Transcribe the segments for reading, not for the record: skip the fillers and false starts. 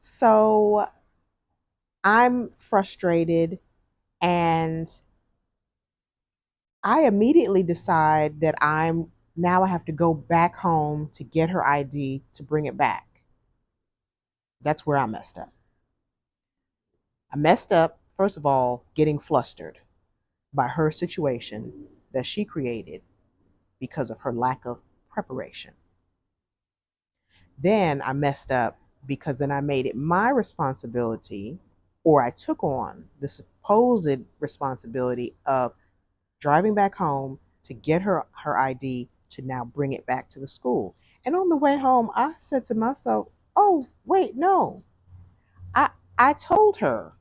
So I'm frustrated and I immediately decide that I have to go back home to get her ID to bring it back. That's where I messed up. I messed up, first of all, getting flustered by her situation that she created because of her lack of preparation. Then I messed up because then I made it my responsibility, or I took on the supposed responsibility of driving back home to get her ID to now bring it back to the school. And on the way home, I said to myself, "Oh, wait, no. I I told her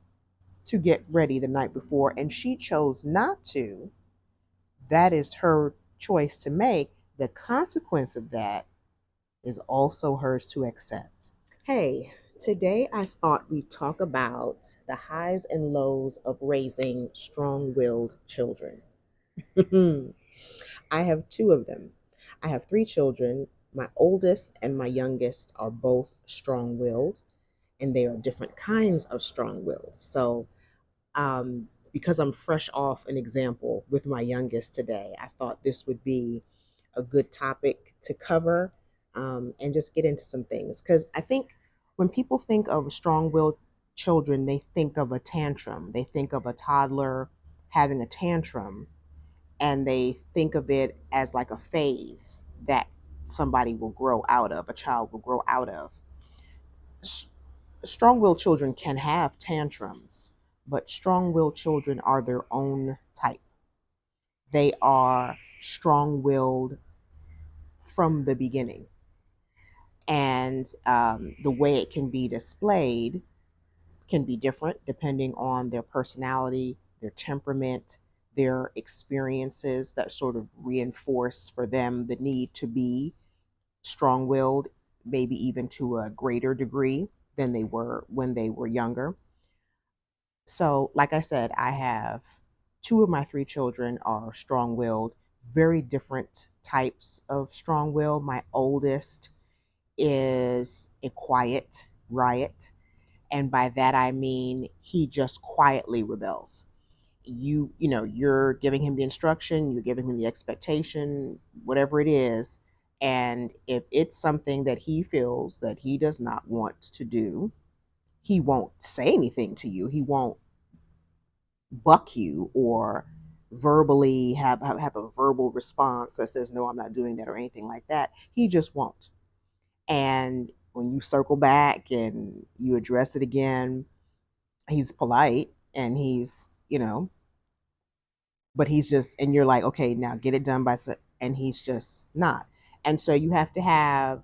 to get ready the night before and she chose not to. That is her choice to make. The consequence of that is also hers to accept." Hey, today I thought we'd talk about the highs and lows of raising strong willed children. I have two of them. I have three children. My oldest and my youngest are both strong willed, and they are different kinds of strong willed. Because I'm fresh off an example with my youngest today, I thought this would be a good topic to cover and just get into some things. Because I think when people think of strong willed children, they think of a tantrum, they think of a toddler having a tantrum, and they think of it as like a phase that somebody will grow out of, a child will grow out of. Strong willed children can have tantrums, but strong willed children are their own type. They are strong willed from the beginning. And the way it can be displayed can be different depending on their personality, their temperament, their experiences that sort of reinforce for them the need to be strong willed, maybe even to a greater degree than they were when they were younger. So, like I said, I have two of my three children are strong willed, very different types of strong will. My oldest is a quiet riot. And by that I mean he just quietly rebels. You're giving him the instruction, you're giving him the expectation, whatever it is, and if it's something that he feels that he does not want to do, he won't say anything to you. He won't buck you or verbally have a verbal response that says no, I'm not doing that or anything like that. He just won't. And when you circle back and you address it again, he's polite and but he's just, and you're like, okay, now get it done and he's just not. And so you have to have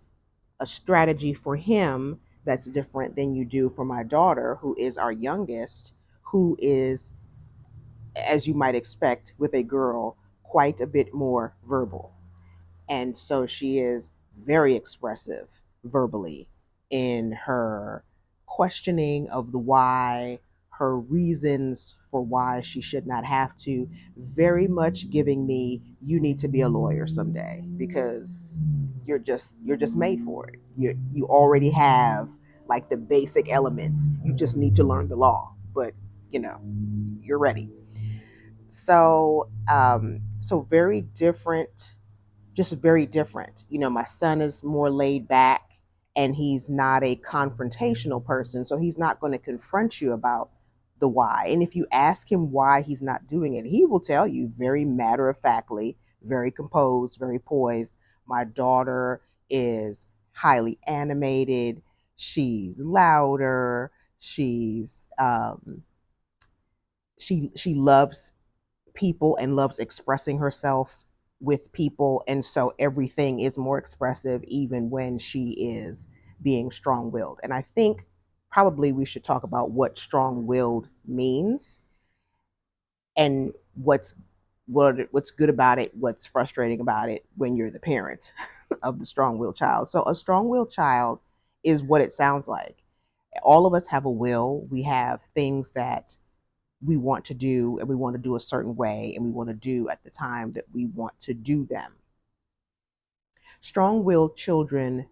a strategy for him that's different than you do for my daughter, who is our youngest, who is, as you might expect with a girl, quite a bit more verbal. And so she is very expressive verbally in her questioning of the why, her reasons for why she should not have to, very much giving me, you need to be a lawyer someday because you're just made for it. You already have like the basic elements. You just need to learn the law, but you know, you're ready. So very different, just very different. My son is more laid back and he's not a confrontational person. So he's not going to confront you about the why. And if you ask him why he's not doing it, he will tell you very matter of factly, very composed, very poised. My daughter is highly animated. She's louder. She loves people and loves expressing herself with people. And so everything is more expressive, even when she is being strong willed. And I think probably we should talk about what strong willed means and what's good about it, what's frustrating about it when you're the parent of the strong willed child. So a strong willed child is what it sounds like. All of us have a will. We have things that we want to do and we want to do a certain way and we want to do at the time that we want to do them. Strong willed children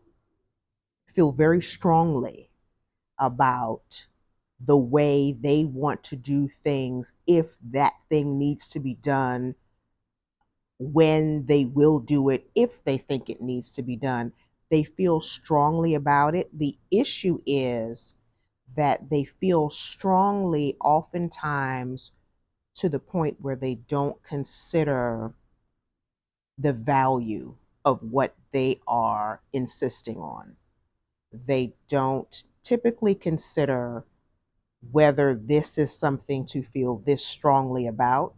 feel very strongly about the way they want to do things, if that thing needs to be done, when they will do it, if they think it needs to be done. They feel strongly about it. The issue is that they feel strongly oftentimes to the point where they don't consider the value of what they are insisting on. They don't typically consider whether this is something to feel this strongly about.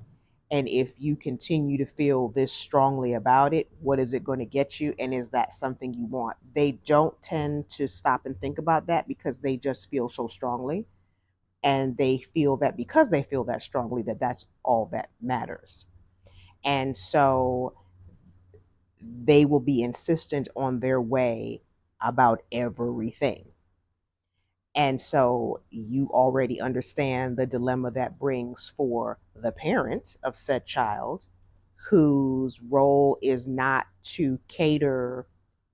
And if you continue to feel this strongly about it, what is it going to get you? And is that something you want? They don't tend to stop and think about that because they just feel so strongly. And they feel that because they feel that strongly, that that's all that matters. And so they will be insistent on their way about everything. And so you already understand the dilemma that brings for the parent of said child, whose role is not to cater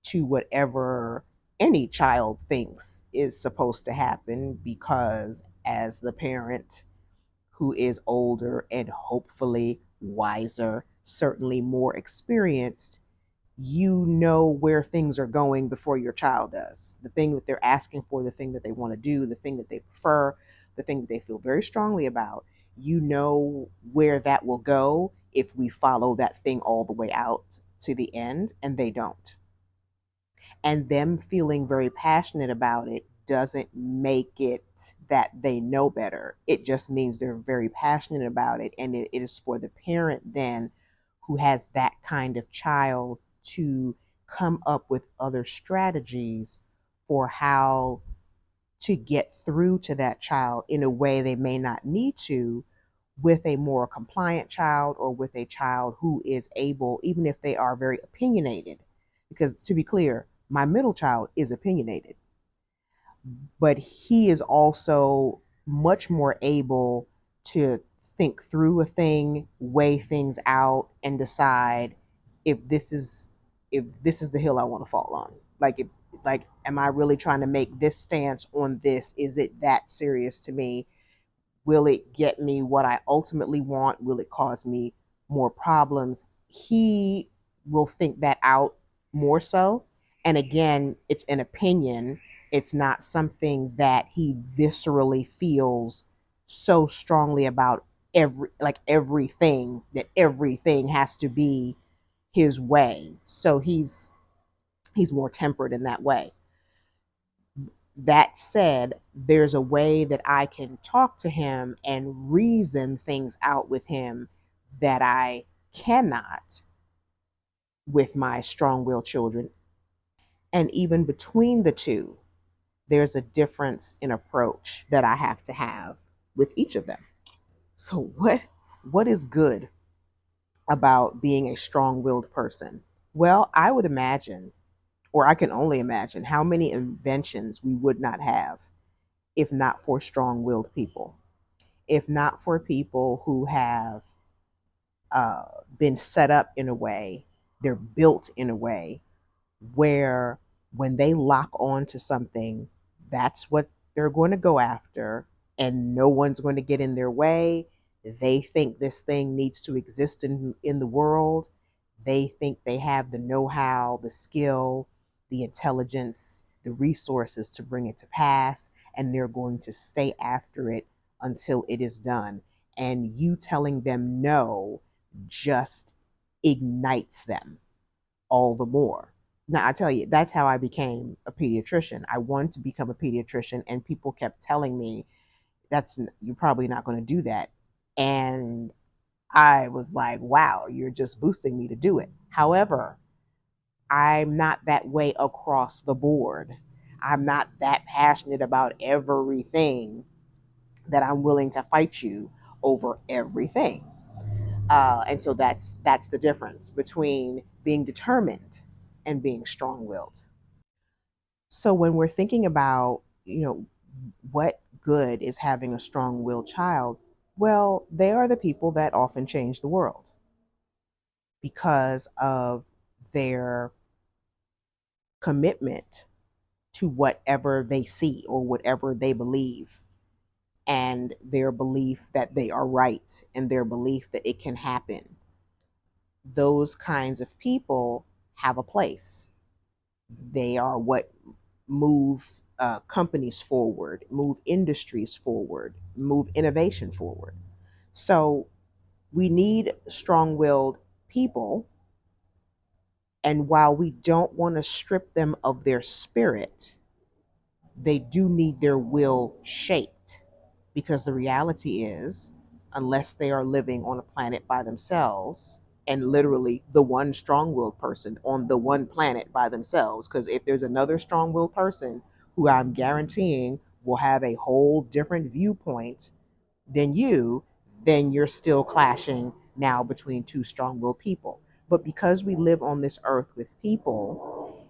to whatever any child thinks is supposed to happen, because as the parent who is older and hopefully wiser, certainly more experienced, you know where things are going before your child does. The thing that they're asking for, the thing that they want to do, the thing that they prefer, the thing that they feel very strongly about, you know where that will go if we follow that thing all the way out to the end, and they don't. And them feeling very passionate about it doesn't make it that they know better. It just means they're very passionate about it. And it is for the parent then who has that kind of child to come up with other strategies for how to get through to that child in a way they may not need to, with a more compliant child or with a child who is able, even if they are very opinionated. Because to be clear, my middle child is opinionated, but he is also much more able to think through a thing, weigh things out, and decide if this is the hill I want to fall on. Like, am I really trying to make this stance on this? Is it that serious to me? Will it get me what I ultimately want? Will it cause me more problems? He will think that out more so. And again, it's an opinion. It's not something that he viscerally feels so strongly about, everything, that everything has to be his way. So he's more tempered in that way. That said, there's a way that I can talk to him and reason things out with him that I cannot with my strong willed children. And even between the two, there's a difference in approach that I have to have with each of them. So what is good about being a strong willed person? Well, I would imagine, or I can only imagine, how many inventions we would not have if not for strong willed people, if not for people who have been set up in a way, they're built in a way where when they lock on to something, that's what they're going to go after, and no one's going to get in their way. They think this thing needs to exist in the world. They think they have the know how, the skill, the intelligence, the resources to bring it to pass, and they're going to stay after it until it is done. And you telling them no just ignites them all the more. Now, I tell you, that's how I became a pediatrician. I wanted to become a pediatrician, and people kept telling me, you're probably not going to do that. And I was like, wow, you're just boosting me to do it. However, I'm not that way across the board. I'm not that passionate about everything that I'm willing to fight you over everything. And so that's the difference between being determined and being strong-willed. So when we're thinking about, what good is having a strong-willed child, well, they are the people that often change the world because of their commitment to whatever they see or whatever they believe, and their belief that they are right and their belief that it can happen. Those kinds of people have a place. They are what move companies forward, move industries forward, move innovation forward. So we need strong willed people. And while we don't want to strip them of their spirit, they do need their will shaped, because the reality is, unless they are living on a planet by themselves, and literally the one strong-willed person on the one planet by themselves, because if there's another strong-willed person who I'm guaranteeing will have a whole different viewpoint than you, then you're still clashing now between two strong-willed people. But because we live on this earth with people,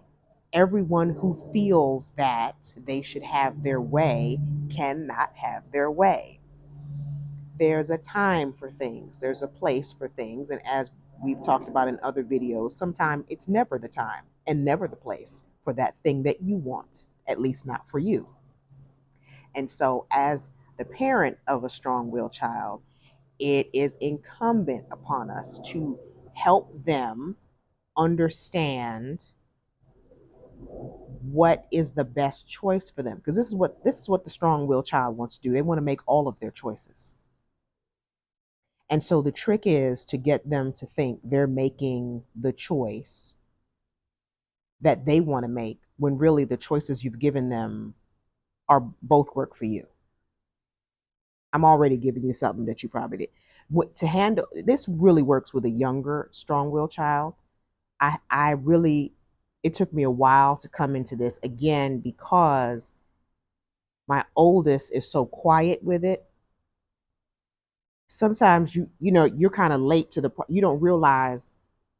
everyone who feels that they should have their way cannot have their way. There's a time for things, there's a place for things. And as we've talked about in other videos, sometimes it's never the time and never the place for that thing that you want, at least not for you. And so, as the parent of a strong willed child, it is incumbent upon us to help them understand what is the best choice for them, because this is what the strong-willed child wants to do. They want to make all of their choices. And so the trick is to get them to think they're making the choice that they want to make, when really the choices you've given them are both work for you. I'm already giving you something that you probably did. To handle this really works with a younger strong-willed child. I really, it took me a while to come into this again, because my oldest is so quiet with it. Sometimes you're kind of late to the part. You don't realize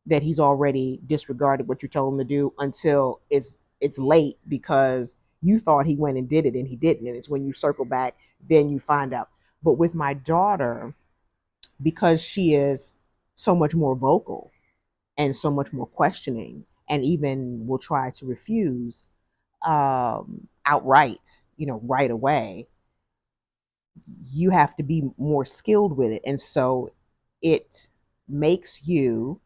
that he's already disregarded what you told him to do until it's late, because you thought he went and did it and he didn't, and it's when you circle back then you find out. But with my daughter, because she is so much more vocal and so much more questioning, and even will try to refuse outright, right away, you have to be more skilled with it. And so it makes you,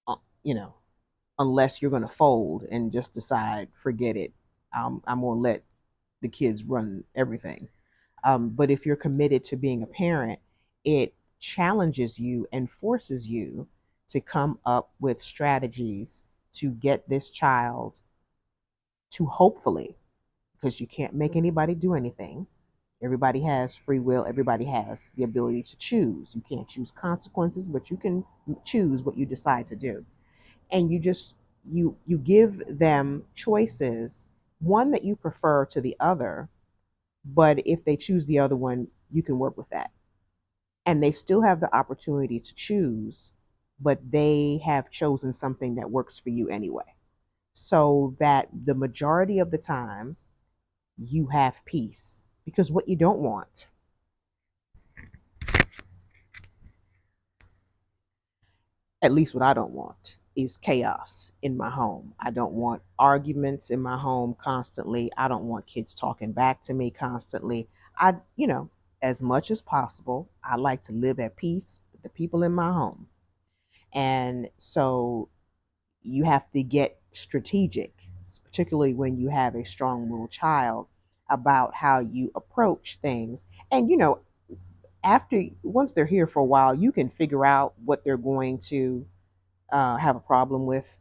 uh, you know, unless you're going to fold and just decide, forget it, I'm going to let the kids run everything. But if you're committed to being a parent, it challenges you and forces you to come up with strategies to get this child to, hopefully, because you can't make anybody do anything. Everybody has free will. Everybody has the ability to choose. You can't choose consequences, but you can choose what you decide to do. And you give them choices, one that you prefer to the other, but if they choose the other one, you can work with that. And they still have the opportunity to choose, but they have chosen something that works for you anyway. So that the majority of the time you have peace. Because what you don't want, at least what I don't want, is chaos in my home. I don't want arguments in my home constantly. I don't want kids talking back to me constantly. As much as possible, I like to live at peace with the people in my home. And so you have to get strategic, particularly when you have a strong willed child, about how you approach things. And after, once they're here for a while, you can figure out what they're going to have a problem with.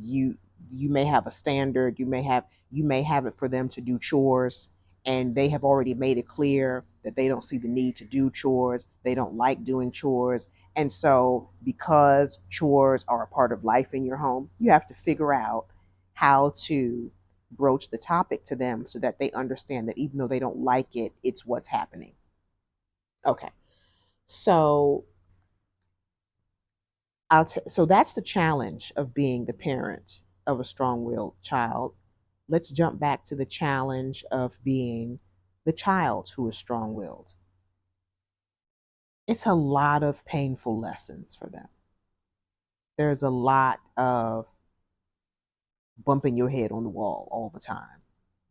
You you may have a standard. You may have it for them to do chores, and they have already made it clear that they don't see the need to do chores. They don't like doing chores. And so, because chores are a part of life in your home, you have to figure out how to broach the topic to them so that they understand that even though they don't like it, it's what's happening. Okay. So so that's the challenge of being the parent of a strong-willed child. Let's jump back to the challenge of being the child who is strong-willed. It's a lot of painful lessons for them. There's a lot of bumping your head on the wall all the time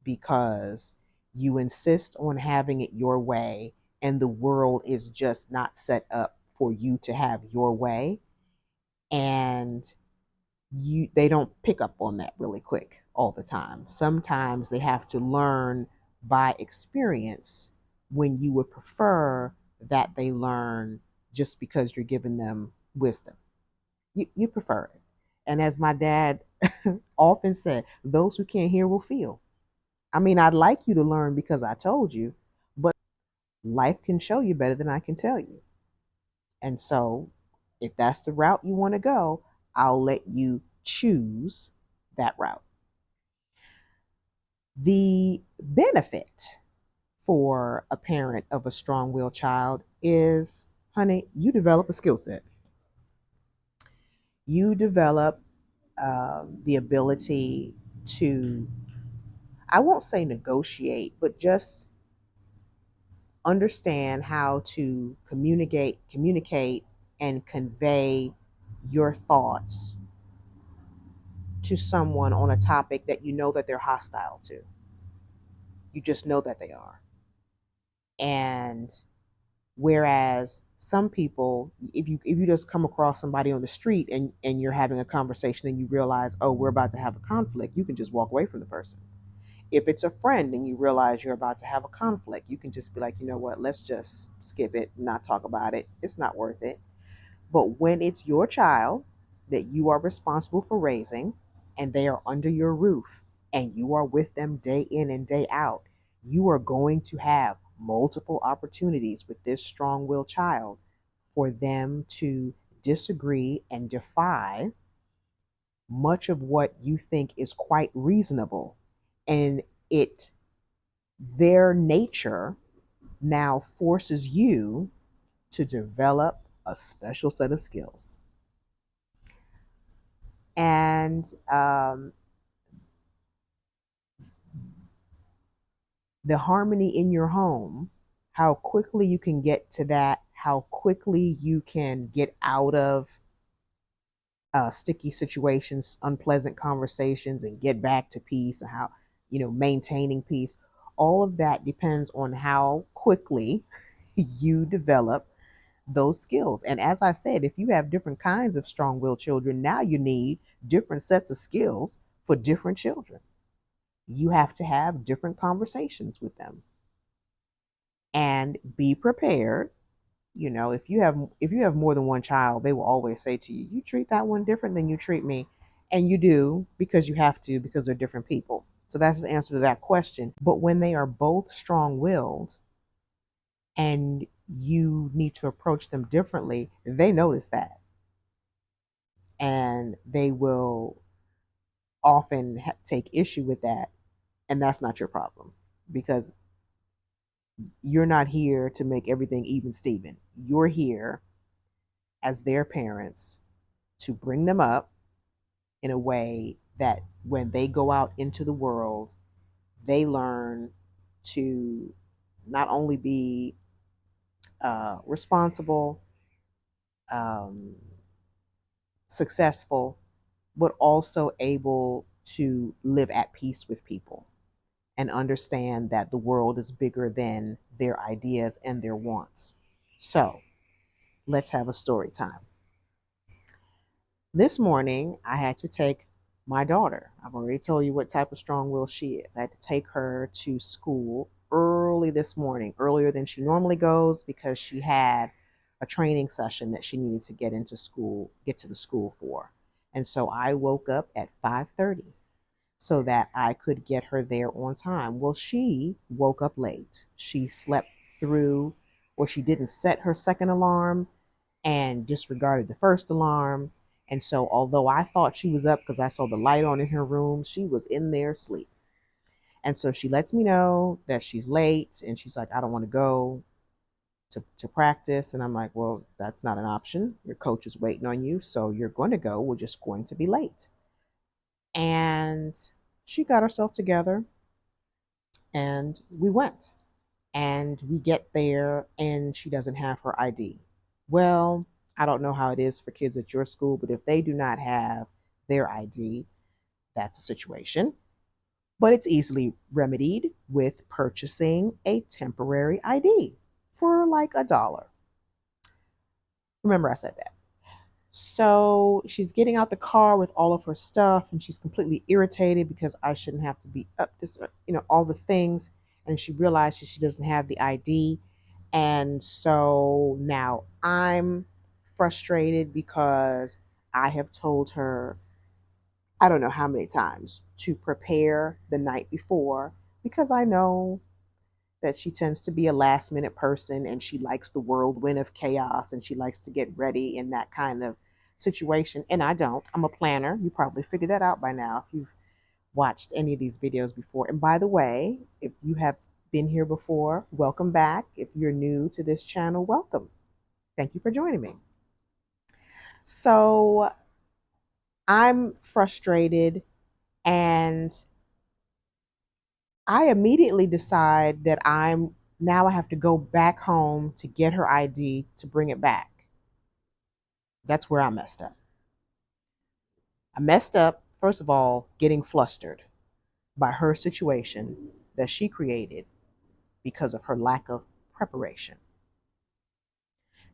because you insist on having it your way, and the world is just not set up for you to have your way. And they don't pick up on that really quick all the time. Sometimes they have to learn by experience when you would prefer that they learn just because you're giving them wisdom. You prefer it. And as my dad often said, those who can't hear will feel. I mean, I'd like you to learn because I told you, but life can show you better than I can tell you. And so, if that's the route you want to go, I'll let you choose that route. The benefit for a parent of a strong willed child is, honey, you develop a skill set. You develop the ability to, I won't say negotiate, but just understand how to communicate and convey your thoughts to someone on a topic that you know that they're hostile to. You just know that they are. And whereas some people, if you just come across somebody on the street and you're having a conversation and you realize, oh, we're about to have a conflict, you can just walk away from the person. If it's a friend and you realize you're about to have a conflict, you can just be like, you know what, let's just skip it, not talk about it. It's not worth it. But when it's your child that you are responsible for raising and they are under your roof and you are with them day in and day out, you are going to have multiple opportunities with this strong willed child for them to disagree and defy much of what you think is quite reasonable. And it, their nature now forces you to develop a special set of skills. And the harmony in your home, how quickly you can get to that, how quickly you can get out of sticky situations, unpleasant conversations, and get back to peace, and how, maintaining peace. All of that depends on how quickly you develop those skills. And as I said, if you have different kinds of strong willed children, now you need different sets of skills for different children. You have to have different conversations with them and be prepared. If you have more than one child, they will always say to you, you treat that one different than you treat me. And you do, because you have to, because they're different people. So that's the answer to that question. But when they are both strong willed and you need to approach them differently, they notice that. And they will often take issue with that. And that's not your problem, because you're not here to make everything even Steven. You're here as their parents to bring them up in a way that when they go out into the world, they learn to not only be responsible, um, successful, but also able to live at peace with people and understand that the world is bigger than their ideas and their wants. So let's have a story time. This morning, I had to take my daughter. I've already told you what type of strong will she is. I had to take her to school early this morning, earlier than she normally goes, because she had a training session that she needed to get to the school for. And so I woke up at 5:30 so that I could get her there on time. Well, she woke up late. She slept through, or she didn't set her second alarm and disregarded the first alarm. And so, although I thought she was up because I saw the light on in her room, she was in there asleep. And so she lets me know that she's late, and she's like, I don't want to go to practice. And I'm like, well, that's not an option. Your coach is waiting on you. So you're going to go. We're just going to be late. And she got herself together and we went. And we get there and she doesn't have her ID. Well, I don't know how it is for kids at your school, but if they do not have their ID, That's a situation, but it's easily remedied with purchasing a temporary ID for like $1. Remember, I said that. So she's getting out the car with all of her stuff, and she's completely irritated because I shouldn't have to be up this, all the things. And she realizes she doesn't have the ID. And so now I'm frustrated because I have told her, I don't know how many times, to prepare the night before because I know that she tends to be a last minute person and she likes the whirlwind of chaos and she likes to get ready in that kind of situation. And I don't. I'm a planner. You probably figured that out by now if you've watched any of these videos before. And by the way, if you have been here before, welcome back. If you're new to this channel, welcome. Thank you for joining me. So I'm frustrated and I immediately decide that I have to go back home to get her ID to bring it back. That's where I messed up. I messed up, first of all, getting flustered by her situation that she created because of her lack of preparation.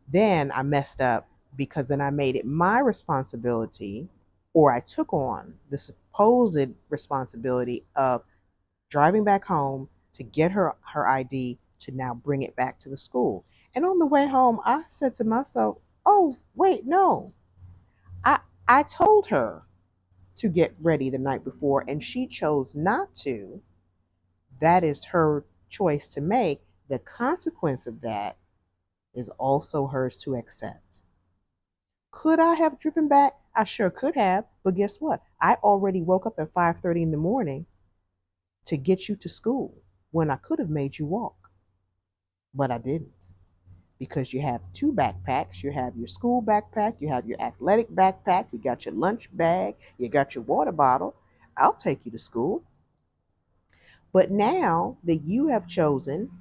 Then I messed up because then I made it my responsibility, or I took on the supposed responsibility of driving back home to get her ID to now bring it back to the school. And on the way home, I said to myself, "Oh, wait, no. I I told her to get ready the night before and she chose not to. That is her choice to make. The consequence of that is also hers to accept." Could I have driven back? I sure could have, but guess what? I already woke up at 5:30 in the morning to get you to school when I could have made you walk, but I didn't because you have two backpacks. You have your school backpack, you have your athletic backpack, you got your lunch bag, you got your water bottle. I'll take you to school. But now that you have chosen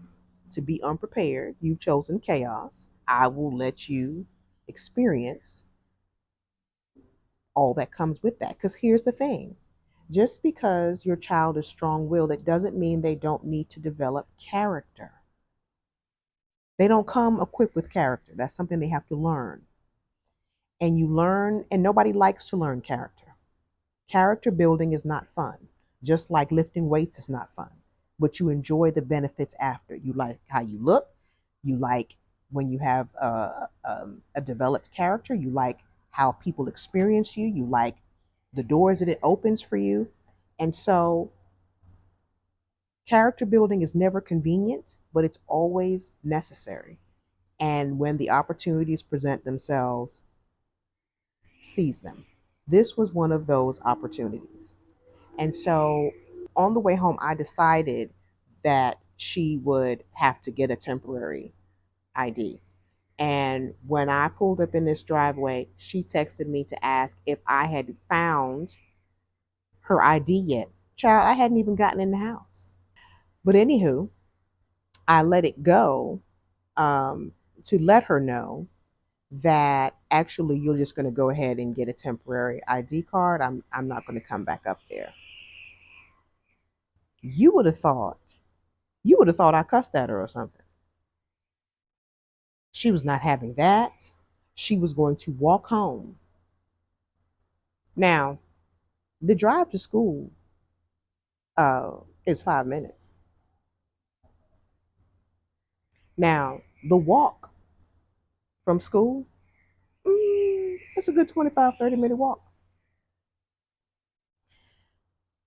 to be unprepared, you've chosen chaos, I will let you experience all that comes with that. Because here's the thing, just because your child is strong willed, it doesn't mean they don't need to develop character. They don't come equipped with character. That's something they have to learn. And you learn, and nobody likes to learn character. Character building is not fun, just like lifting weights is not fun, but you enjoy the benefits after. You like how you look, you like when you have a developed character, you like how people experience you, you like the doors that it opens for you. And so character building is never convenient, but it's always necessary. And when the opportunities present themselves, seize them. This was one of those opportunities. And so on the way home, I decided that she would have to get a temporary ID. And when I pulled up in this driveway, she texted me to ask if I had found her ID yet. Child, I hadn't even gotten in the house. But anywho, I let it go um, to let her know that actually you're just going to go ahead and get a temporary ID card. I'm not going to come back up there. You would have thought you would have thought I cussed at her or something. She was not having that. She was going to walk home. Now, the drive to school is 5 minutes. Now, the walk from school, it's a good 25, 30-minute walk.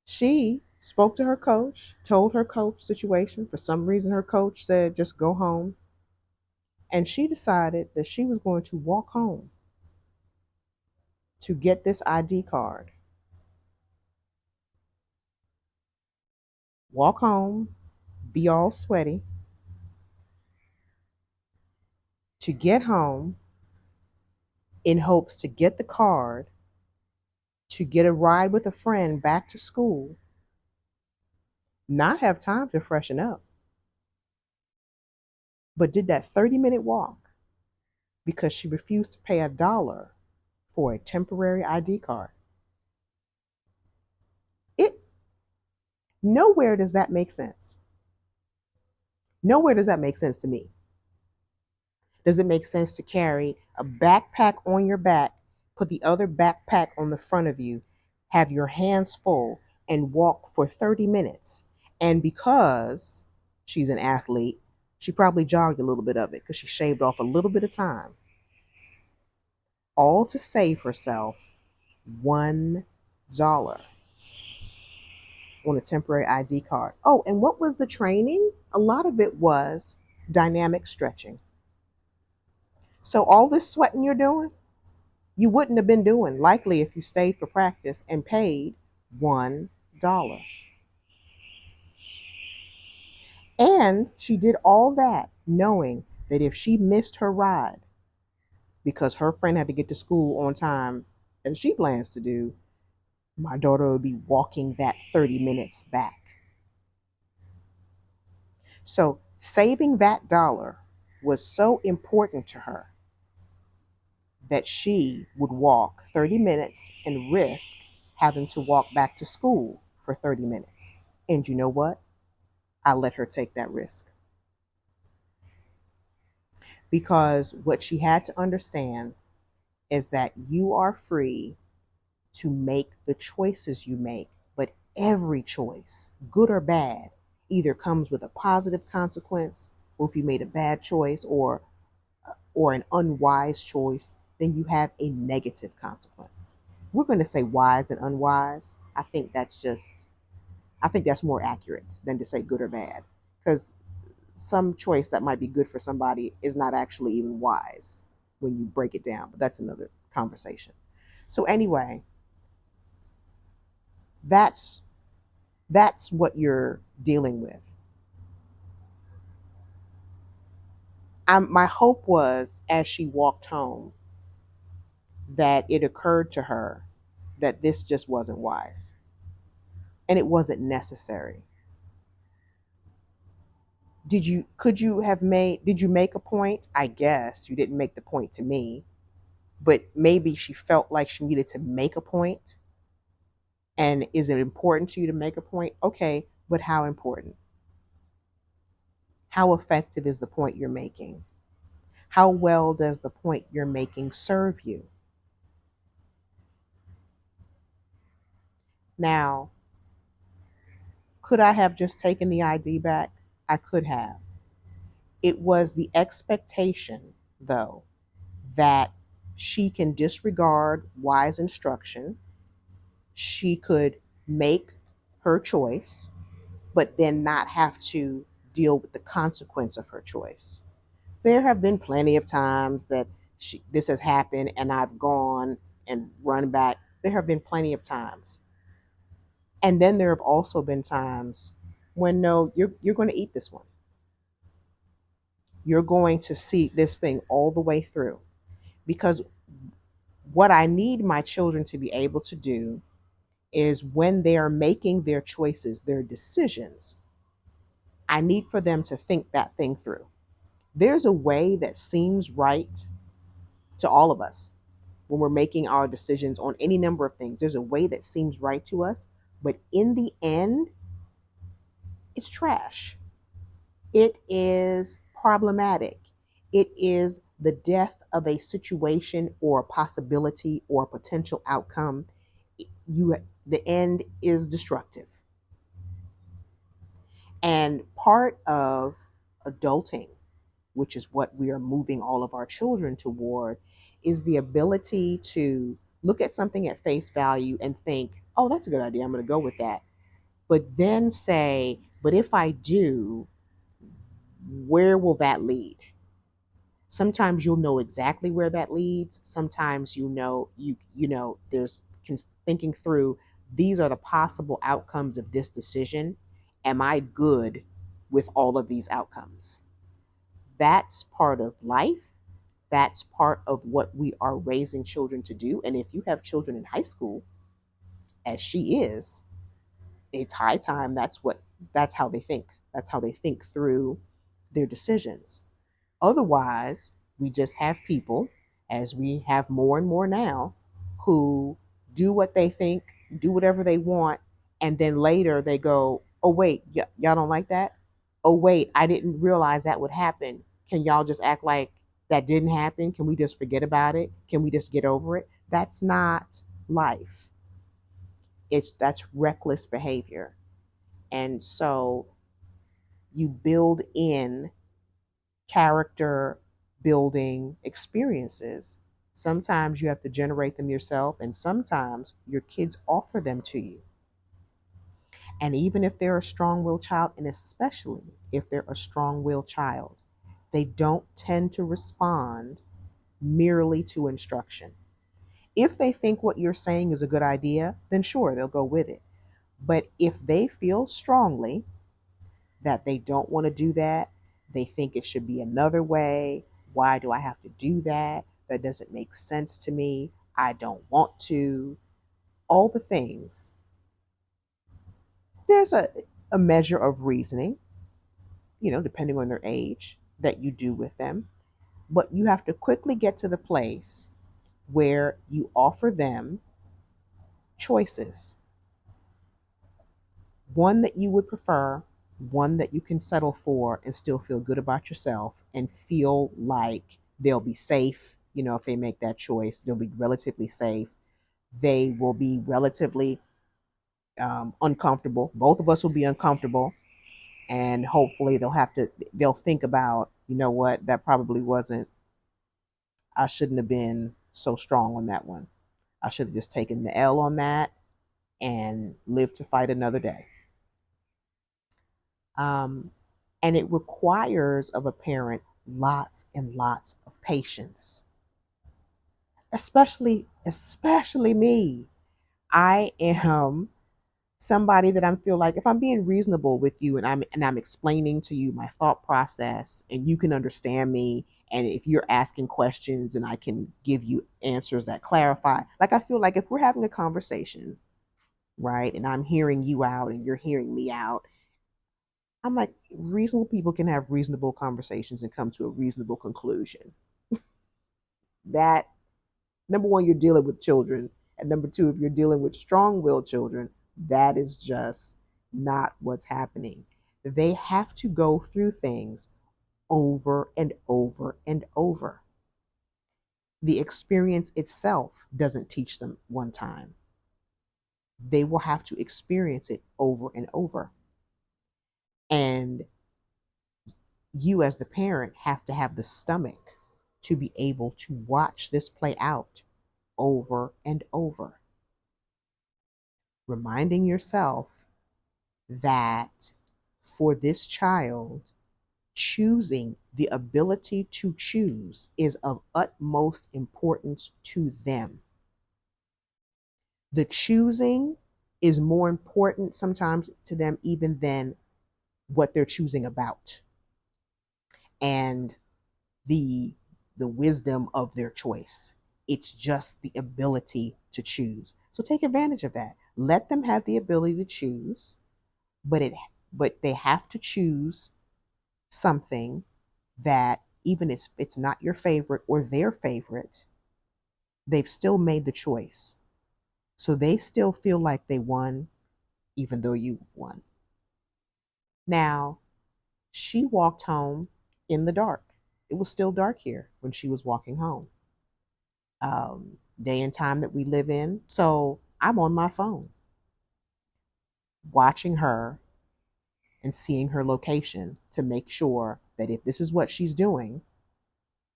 She spoke to her coach, told her coach situation. For some reason, her coach said, just go home. And she decided that she was going to walk home to get this ID card. Walk home, be all sweaty, to get home in hopes to get the card, to get a ride with a friend back to school, not have time to freshen up, but did that 30-minute walk because she refused to pay $1 for a temporary ID card. Nowhere does that make sense. Nowhere does that make sense to me. Does it make sense to carry a backpack on your back, put the other backpack on the front of you, have your hands full, and walk for 30 minutes? And because she's an athlete, she probably jogged a little bit of it because she shaved off a little bit of time, all to save herself $1 on a temporary ID card. Oh, and what was the training? A lot of it was dynamic stretching. So all this sweating you're doing, you wouldn't have been doing likely if you stayed for practice and paid $1. And she did all that knowing that if she missed her ride because her friend had to get to school on time, as she plans to do, my daughter would be walking that 30 minutes back. So saving that dollar was so important to her that she would walk 30 minutes and risk having to walk back to school for 30 minutes. And you know what? I let her take that risk. Because what she had to understand is that you are free to make the choices you make, but every choice, good or bad, either comes with a positive consequence, or if you made a bad choice or an unwise choice, then you have a negative consequence. We're going to say wise and unwise. I think that's more accurate than to say good or bad, because some choice that might be good for somebody is not actually even wise when you break it down, but that's another conversation. So anyway, that's that's what you're dealing with. My hope was as she walked home that it occurred to her that this just wasn't wise and it wasn't necessary. Did you make a point? I guess you didn't make the point to me, but maybe she felt like she needed to make a point. And is it important to you to make a point? Okay, but how important? How effective is the point you're making? How well does the point you're making serve you? Now, could I have just taken the ID back? I could have. It was the expectation, though, that she can disregard wise instruction. She could make her choice, but then not have to deal with the consequence of her choice. There have been plenty of times that this has happened and I've gone and run back. There have been plenty of times. And then there have also been times when no, you're going to eat this one. You're going to see this thing all the way through. Because what I need my children to be able to do is when they are making their choices, their decisions, I need for them to think that thing through. There's a way that seems right to all of us when we're making our decisions on any number of things. There's a way that seems right to us, but in the end, it's trash. It is problematic. It is the death of a situation or a possibility or a potential outcome. The end is destructive. And part of adulting, which is what we are moving all of our children toward, is the ability to look at something at face value and think, oh, that's a good idea. I'm going to go with that. But then say, but if I do, where will that lead? Sometimes you'll know exactly where that leads. Sometimes you know there's thinking through these are the possible outcomes of this decision. Am I good with all of these outcomes? That's part of life. That's part of what we are raising children to do. And if you have children in high school, as she is, it's high time that's how they think. That's how they think through their decisions. Otherwise, we just have people, as we have more and more now, who do what they think, do whatever they want, and then later they go, Oh, wait, y'all don't like that? Oh, wait, I didn't realize that would happen. Can y'all just act like that didn't happen? Can we just forget about it? Can we just get over it? That's not life. That's reckless behavior. And so you build in character building experiences. Sometimes you have to generate them yourself, and sometimes your kids offer them to you. And even if they're a strong willed child, and especially if they're a strong willed child, they don't tend to respond merely to instruction. If they think what you're saying is a good idea, then sure, they'll go with it. But if they feel strongly that they don't want to do that, they think it should be another way. Why do I have to do that? That doesn't make sense to me. I don't want to. All the things. There's a measure of reasoning, depending on their age, that you do with them. But you have to quickly get to the place where you offer them choices, one that you would prefer, one that you can settle for and still feel good about yourself and feel like they'll be safe. If they make that choice, they'll be relatively safe. They will be relatively uncomfortable. Both of us will be uncomfortable. And hopefully they'll think about, what, that probably wasn't, I shouldn't have been so strong on that one. I should have just taken the L on that and lived to fight another day. Um, and it requires of a parent lots and lots of patience, especially me. I am somebody that I feel like, if I'm being reasonable with you and I'm explaining to you my thought process and you can understand me, and if you're asking questions and I can give you answers that clarify, like, I feel like if we're having a conversation, right, and I'm hearing you out and you're hearing me out, I'm like, reasonable people can have reasonable conversations and come to a reasonable conclusion. That, number one, you're dealing with children. And number two, if you're dealing with strong willed children, that is just not what's happening. They have to go through things over and over and over. The experience itself doesn't teach them one time, they will have to experience it over and over. And you, as the parent, have to have the stomach to be able to watch this play out over and over, reminding yourself that for this child, choosing, the ability to choose, is of utmost importance to them. The choosing is more important sometimes to them even than what they're choosing about and the wisdom of their choice. It's just the ability to choose. So take advantage of that. Let them have the ability to choose, but they have to choose something that, even if it's not your favorite or their favorite, they've still made the choice. So they still feel like they won, even though you won. Now, she walked home in the dark. It was still dark here when she was walking home. Day and time that we live in. So I'm on my phone watching her and seeing her location to make sure that if this is what she's doing,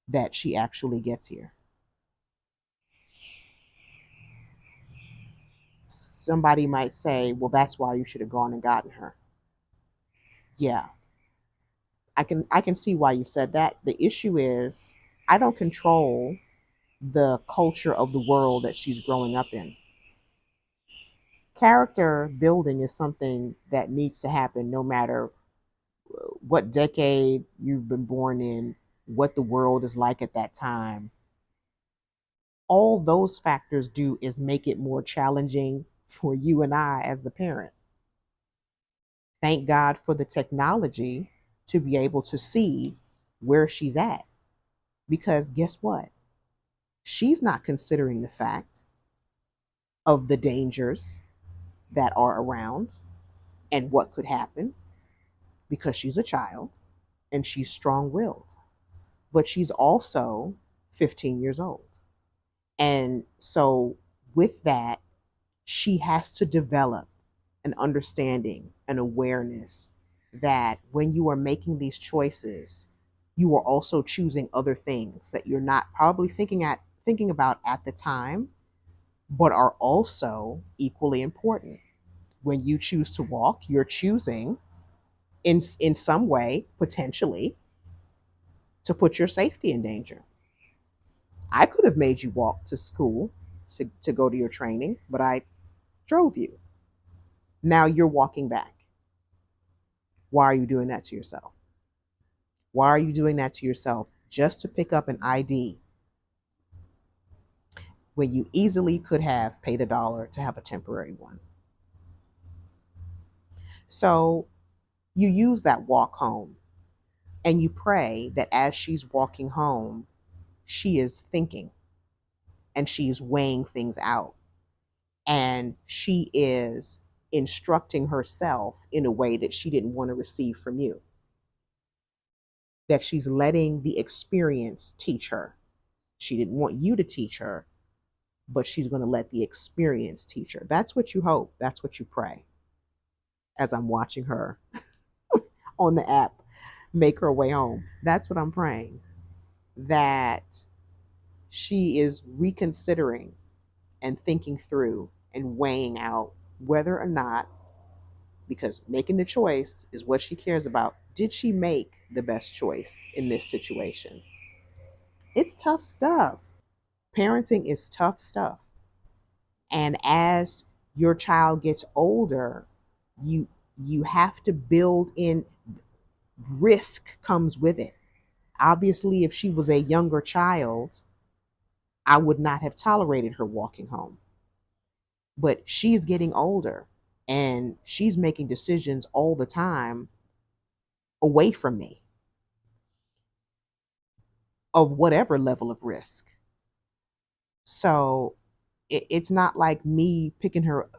that she actually gets here. Somebody might say, well, that's why you should have gone and gotten her. Yeah, I can see why you said that. The issue is, I don't control the culture of the world that she's growing up in. Character building is something that needs to happen no matter what decade you've been born in, what the world is like at that time. All those factors do is make it more challenging for you and I as the parent. Thank God for the technology to be able to see where she's at. Because guess what? She's not considering the fact of the dangers that are around. and what could happen because she's a child and she's strong willed, but she's also 15 years old. And so, with that, she has to develop an understanding, an awareness that when you are making these choices, you are also choosing other things that you're not probably thinking about at the time, but are also equally important. When you choose to walk, you're choosing in some way potentially to put your safety in danger. I could have made you walk to school to go to your training, but I drove you. Now you're walking back. Why are you doing that to yourself? Why are you doing that to yourself just to pick up an ID when you easily could have paid $1 to have a temporary one? So you use that walk home and you pray that as she's walking home, she is thinking and she's weighing things out and she is instructing herself in a way that she didn't want to receive from you, that she's letting the experience teach her. She didn't want you to teach her, but she's going to let the experience teach her. That's what you hope. That's what you pray. As I'm watching her on the app make her way home, that's what I'm praying. That she is reconsidering and thinking through and weighing out whether or not, because making the choice is what she cares about, did she make the best choice in this situation? It's tough stuff. Parenting is tough stuff. And as your child gets older, you you have to build in, risk comes with it. Obviously, if she was a younger child, I would not have tolerated her walking home. But she's getting older and she's making decisions all the time away from me of whatever level of risk. So it's not like me picking her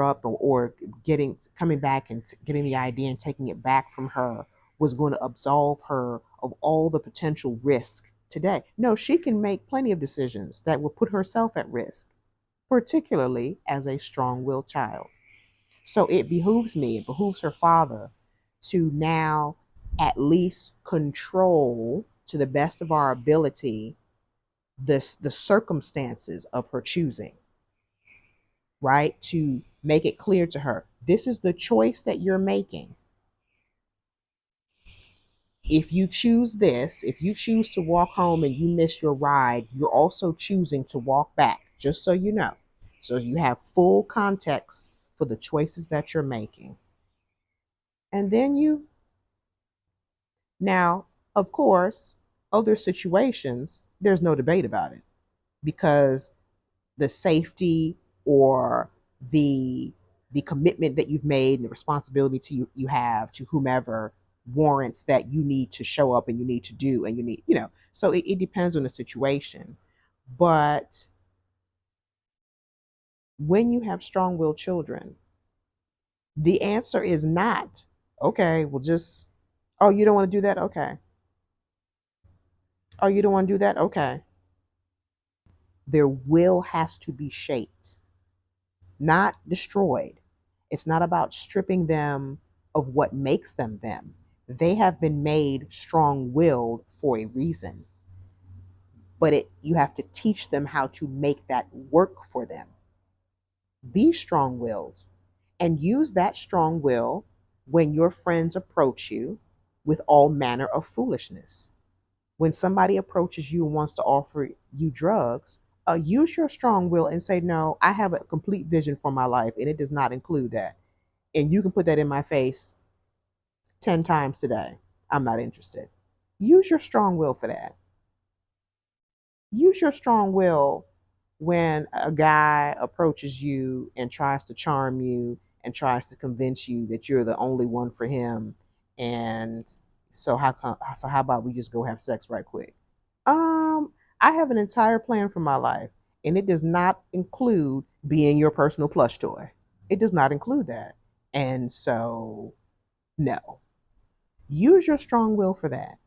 up or getting coming back and getting the idea and taking it back from her was going to absolve her of all the potential risk today. No, she can make plenty of decisions that will put herself at risk, particularly as a strong-willed child. So it behooves her father to now at least control to the best of our ability the circumstances of her choosing, right? To make it clear to her, this is the choice that you're making. If you choose this, if you choose to walk home and you miss your ride, you're also choosing to walk back, just so you know. So you have full context for the choices that you're making. And then now, of course, other situations, there's no debate about it because the safety or the the commitment that you've made and the responsibility you have to whomever warrants that you need to show up and you need to do and you need, so it depends on the situation. But when you have strong-willed children, the answer is not, okay, well, just, oh, you don't want to do that, okay, oh, you don't want to do that, okay. Their will has to be shaped, not destroyed. It's not about stripping them of what makes them them. They have been made strong willed for a reason, but you have to teach them how to make that work for them. Be strong willed and use that strong will when your friends approach you with all manner of foolishness. When somebody approaches you and wants to offer you drugs, use your strong will and say, no, I have a complete vision for my life and it does not include that. And you can put that in my face 10 times today. I'm not interested. Use your strong will for that. Use your strong will when a guy approaches you and tries to charm you and tries to convince you that you're the only one for him. And so how about we just go have sex right quick? I have an entire plan for my life, and it does not include being your personal plush toy. It does not include that. And so, no, use your strong will for that.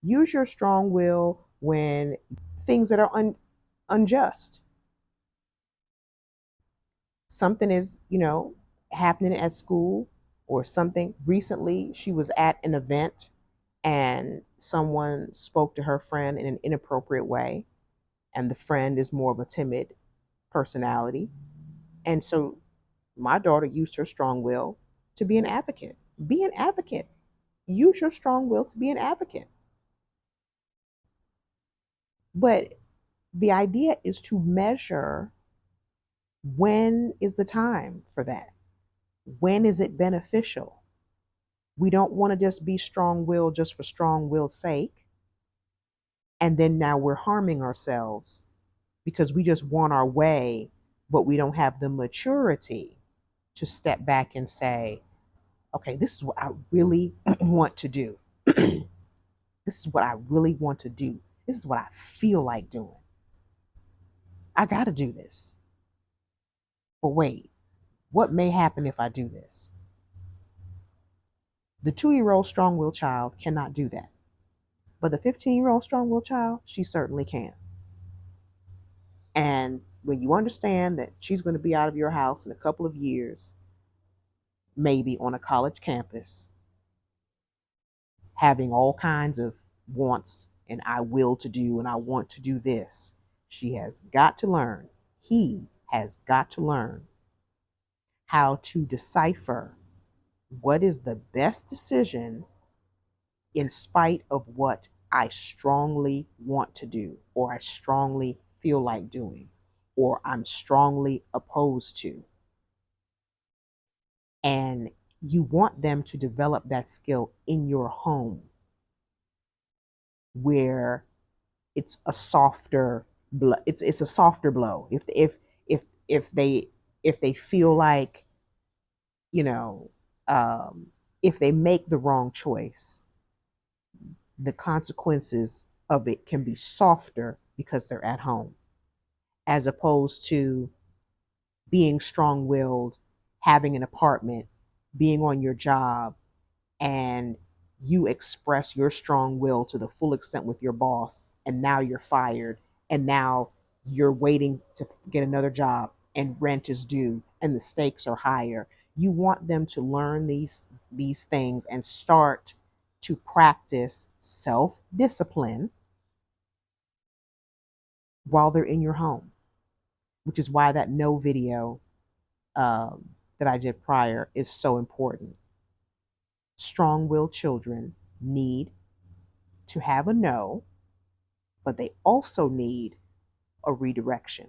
Use your strong will when things that are unjust. Something is, happening at school or something. Recently, she was at an event and someone spoke to her friend in an inappropriate way. And the friend is more of a timid personality. And so my daughter used her strong will to be an advocate. Be an advocate. Use your strong will to be an advocate. But the idea is to measure when is the time for that? When is it beneficial? We don't want to just be strong willed just for strong willed sake. And then now we're harming ourselves because we just want our way, but we don't have the maturity to step back and say, okay, this is what I really want to do. This is what I really want to do. This is what I feel like doing. I got to do this. But wait, what may happen if I do this? The 2-year-old strong willed child cannot do that. But the 15-year-old strong willed child, she certainly can. And when you understand that she's going to be out of your house in a couple of years, maybe on a college campus, having all kinds of wants and I will to do and I want to do this, she has got to learn, he has got to learn how to decipher what is the best decision in spite of what I strongly want to do, or I strongly feel like doing, or I'm strongly opposed to. And you want them to develop that skill in your home where it's a softer blow. It's a softer blow. If they feel like, you know, um, if they make the wrong choice, the consequences of it can be softer because they're at home, as opposed to being strong willed, having an apartment, being on your job, and you express your strong will to the full extent with your boss, and now you're fired, and now you're waiting to get another job, and rent is due, and the stakes are higher. You want them to learn these things and start to practice self-discipline while they're in your home, which is why that no video that I did prior is so important. Strong willed children need to have a no, but they also need a redirection.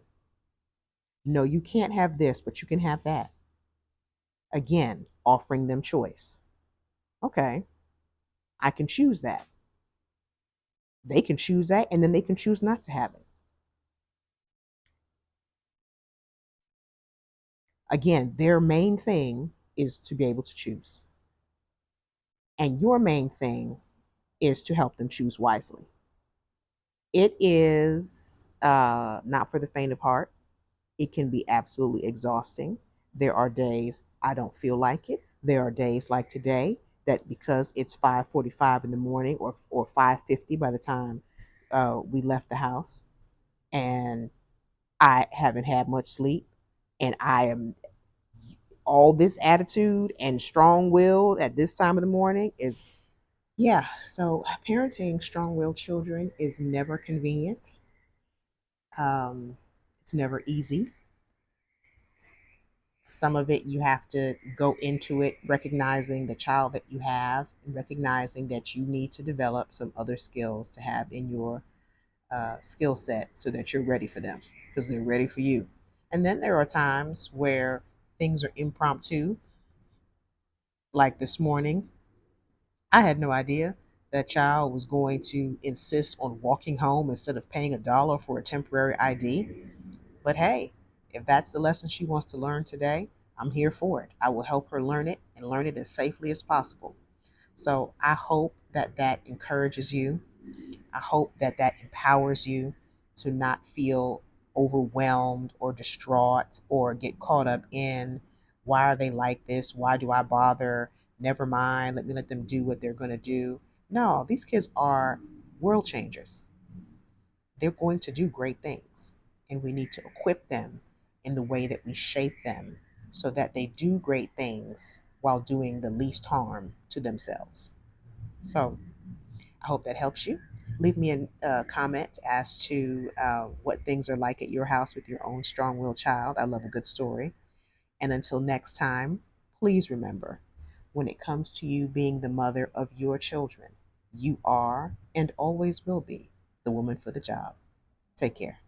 No, you can't have this, but you can have that. Again, offering them choice. Okay, I can choose that. They can choose that, and then they can choose not to have it. Again, their main thing is to be able to choose. And your main thing is to help them choose wisely. It is not for the faint of heart. It can be absolutely exhausting. There are days I don't feel like it. There are days like today that because it's 5:45 in the morning or 5:50 by the time we left the house, and I haven't had much sleep, and I am all this attitude and strong willed at this time of the morning is, yeah. So parenting strong willed children is never convenient. Um, it's never easy. Some of it you have to go into it recognizing the child that you have and recognizing that you need to develop some other skills to have in your skill set so that you're ready for them because they're ready for you. And then there are times where things are impromptu, like this morning. I had no idea that child was going to insist on walking home instead of paying $1 for a temporary ID. But hey, if that's the lesson she wants to learn today, I'm here for it. I will help her learn it and learn it as safely as possible. So I hope that that encourages you. I hope that that empowers you to not feel overwhelmed or distraught or get caught up in Why are they like this? Why do I bother? Never mind. Let them do what they're going to do. No, these kids are world changers. They're going to do great things. And we need to equip them in the way that we shape them so that they do great things while doing the least harm to themselves. So I hope that helps you. Leave me a comment as to what things are like at your house with your own strong willed child. I love a good story. And until next time, please remember when it comes to you being the mother of your children, you are and always will be the woman for the job. Take care.